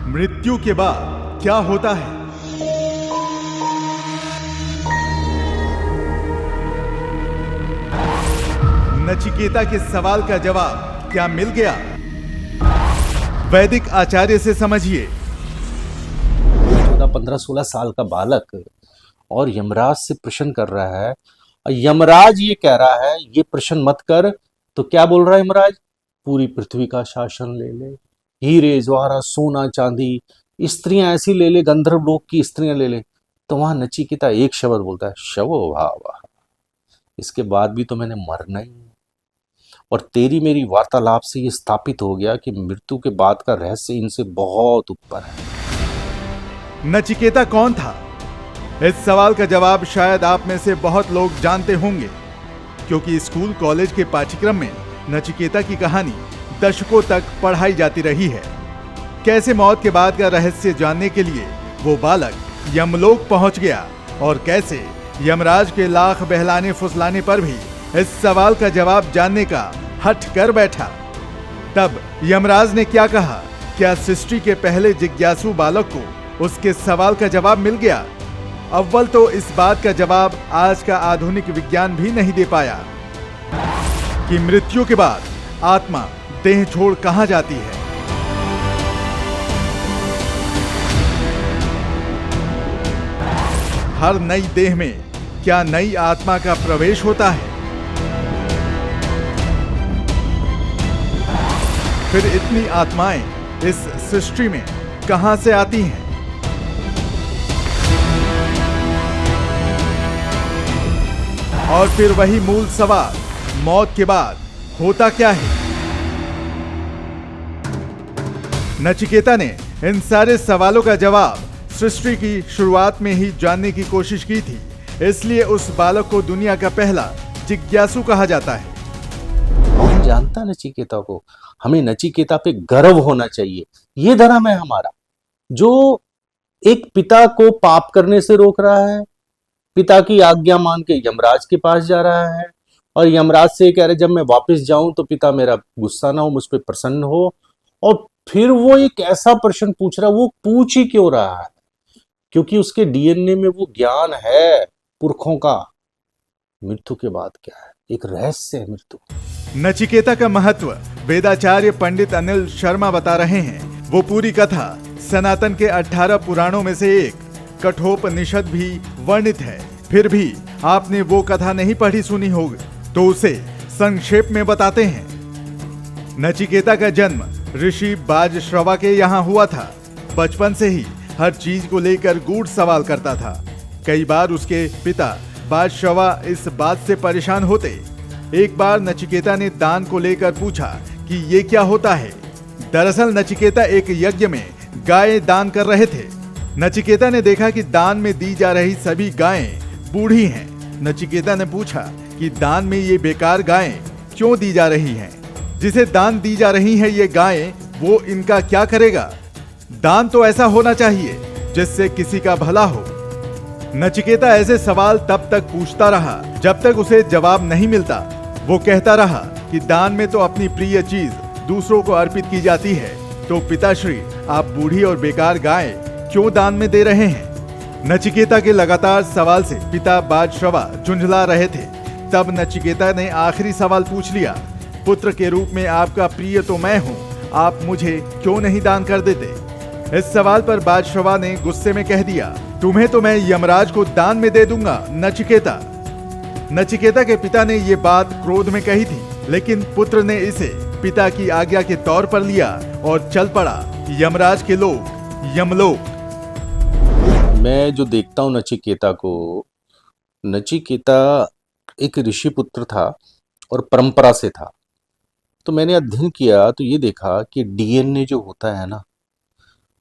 मृत्यु के बाद क्या होता है? नचिकेता के सवाल का जवाब क्या मिल गया? वैदिक आचार्य से समझिए। 14-15-16 साल का बालक और यमराज से प्रश्न कर रहा है। यमराज ये कह रहा है ये प्रश्न मत कर, तो क्या बोल रहा है यमराज? पूरी पृथ्वी का शासन ले ले, हीरे जवाहरात सोना चांदी, स्त्रियां ऐसी ले ले, गंधर्व लोक की स्त्रियां ले ले। तो वहां नचिकेता एक शब्द बोलता है, शवो भावा, इसके बाद भी तो मैंने मरना ही है। और तेरी मेरी वार्तालाप से ये स्थापित हो गया कि मृत्यु के बाद का रहस्य इनसे बहुत ऊपर है। नचिकेता कौन था? इस सवाल का जवाब शायद आप में से बहुत लोग जानते होंगे, क्योंकि स्कूल कॉलेज के पाठ्यक्रम में नचिकेता की कहानी दशकों तक पढ़ाई जाती रही है। कैसे मौत के बाद का रहस्य जानने के लिए वो बालक यमलोक पहुंच गया और कैसे यमराज के लाख बहलाने फुसलाने पर भी इस सवाल का जवाब जानने का हठ कर बैठा। तब यमराज ने क्या कहा? क्या सृष्टि के पहले जिज्ञासु बालक को उसके सवाल का जवाब मिल गया? अव्वल तो इस बात का जवाब आज का आधुनिक विज्ञान भी नहीं दे पाया कि मृत्यु के बाद आत्मा देह छोड़ कहां जाती है। हर नई देह में क्या नई आत्मा का प्रवेश होता है? फिर इतनी आत्माएं इस सृष्टि में कहां से आती हैं? और फिर वही मूल सवाल, मौत के बाद होता क्या है? नचिकेता ने इन सारे सवालों का जवाब सृष्टि की शुरुआत में ही जानने की कोशिश की थी, इसलिए उस बालक को दुनिया का पहला जिज्ञासु कहा जाता है। कौन जानता नचिकेता को? हमें नचिकेता पे गर्व होना चाहिए। ये धर्म है हमारा, जो एक पिता को पाप करने से रोक रहा है, पिता की आज्ञा मान के यमराज के पास जा रहा है और यमराज से कह रहे जब मैं वापस जाऊं तो पिता मेरा गुस्सा ना हो, मुझ पर प्रसन्न हो। और फिर वो एक ऐसा प्रश्न पूछ रहा है, वो पूछ ही क्यों रहा है? क्योंकि उसके डीएनए में वो ज्ञान है पुरखों का। मृत्यु के बाद क्या है? एक रहस्य है मृत्यु। नचिकेता का महत्व वेदाचार्य पंडित अनिल शर्मा बता रहे हैं। वो पूरी कथा सनातन के 18 पुराणों में से एक कठोपनिषद भी वर्णित है। फिर भी आपने वो कथा नहीं पढ़ी सुनी होगी, तो उसे संक्षेप में बताते हैं। नचिकेता का जन्म ऋषि बाजश्रवा के यहाँ हुआ था। बचपन से ही हर चीज को लेकर गूढ़ सवाल करता था। कई बार उसके पिता बाजश्रवा इस बात से परेशान होते। एक बार नचिकेता ने दान को लेकर पूछा कि ये क्या होता है। दरअसल नचिकेता एक यज्ञ में गाय दान कर रहे थे। नचिकेता ने देखा कि दान में दी जा रही सभी गायें बूढ़ी हैं। नचिकेता ने पूछा कि दान में ये बेकार गायें क्यों दी जा रही हैं? जिसे दान दी जा रही हैं ये गायें, वो इनका क्या करेगा? दान तो ऐसा होना चाहिए जिससे किसी का भला हो। नचिकेता ऐसे सवाल तब तक पूछता रहा जब तक उसे जवाब नहीं मिलता। वो कहता रहा कि दान में तो अपनी प्रिय चीज दूसरों को अर्पित की जाती है, तो पिताश्री आप बूढ़ी और बेकार गाय क्यों दान में दे रहे हैं? नचिकेता के लगातार सवाल से पिता बाजश्रवा झुंझला रहे थे। तब नचिकेता ने आखिरी सवाल पूछ लिया, पुत्र के रूप में आपका प्रिय तो मैं हूँ, आप मुझे क्यों नहीं दान कर देते? इस सवाल पर बादशाह ने गुस्से में कह दिया, तुम्हें तो मैं यमराज को दान में दे दूंगा नचिकेता। नचिकेता के पिता ने ये बात क्रोध में कही थी, लेकिन पुत्र ने इसे पिता की आज्ञा के तौर पर लिया और चल पड़ा यमराज के लोक, यमलोक। मैं जो देखता हूँ नचिकेता को, नचिकेता एक ऋषि पुत्र था और परंपरा से था। तो मैंने अध्ययन किया तो ये देखा कि डीएनए जो होता है ना,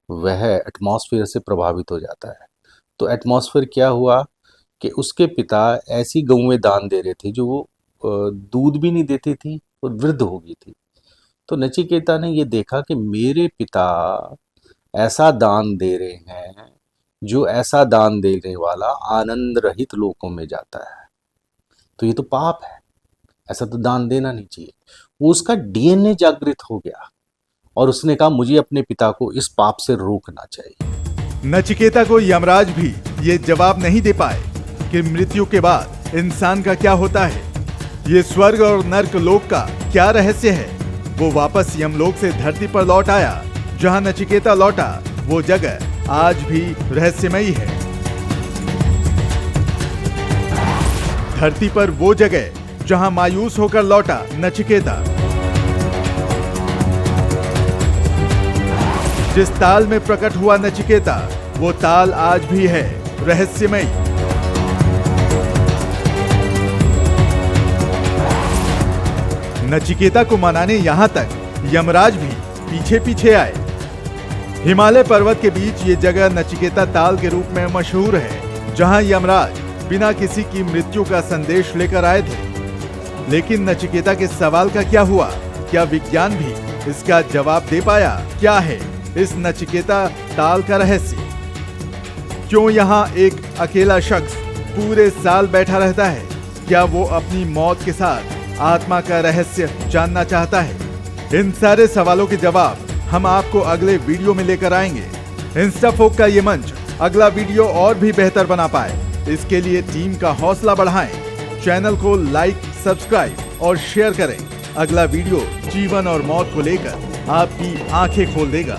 वह एटमॉस्फेयर से प्रभावित हो जाता है। तो एटमॉस्फेयर क्या हुआ कि उसके पिता ऐसी गौएं दान दे रहे थे जो वो दूध भी नहीं देती थी और वृद्ध हो गई थी। तो नचिकेता ने ये देखा कि मेरे पिता ऐसा दान दे रहे हैं, जो ऐसा दान देने वाला आनंद रहित लोकों में जाता है, तो ये तो पाप है, ऐसा तो दान देना नहीं चाहिए। वो उसका डीएनए जागृत हो गया और उसने कहा मुझे अपने पिता को इस पाप से रोकना चाहिए। नचिकेता को यमराज भी ये जवाब नहीं दे पाए कि मृत्यु के बाद इंसान का क्या होता है, ये स्वर्ग और नर्क लोक का क्या रहस्य है। वो वापस यमलोक से धरती पर लौट आया। जहां नचिकेता लौटा वो जगह आज भी रहस्यमयी है। धरती पर वो जगह जहां मायूस होकर लौटा नचिकेता, जिस ताल में प्रकट हुआ नचिकेता, वो ताल आज भी है रहस्यमयी। नचिकेता को मनाने यहां तक यमराज भी पीछे पीछे आए। हिमालय पर्वत के बीच ये जगह नचिकेता ताल के रूप में मशहूर है, जहां यमराज बिना किसी की मृत्यु का संदेश लेकर आए थे। लेकिन नचिकेता के सवाल का क्या हुआ? क्या विज्ञान भी इसका जवाब दे पाया? क्या है इस नचिकेता ताल का रहस्य? क्यों यहाँ एक अकेला शख्स पूरे साल बैठा रहता है? क्या वो अपनी मौत के साथ आत्मा का रहस्य जानना चाहता है? इन सारे सवालों के जवाब हम आपको अगले वीडियो में लेकर आएंगे। इंस्टाफोक का ये मंच अगला वीडियो और भी बेहतर बना पाए, इसके लिए टीम का हौसला बढ़ाएं। चैनल को लाइक, सब्सक्राइब और शेयर करें। अगला वीडियो जीवन और मौत को लेकर आपकी आंखें खोल देगा।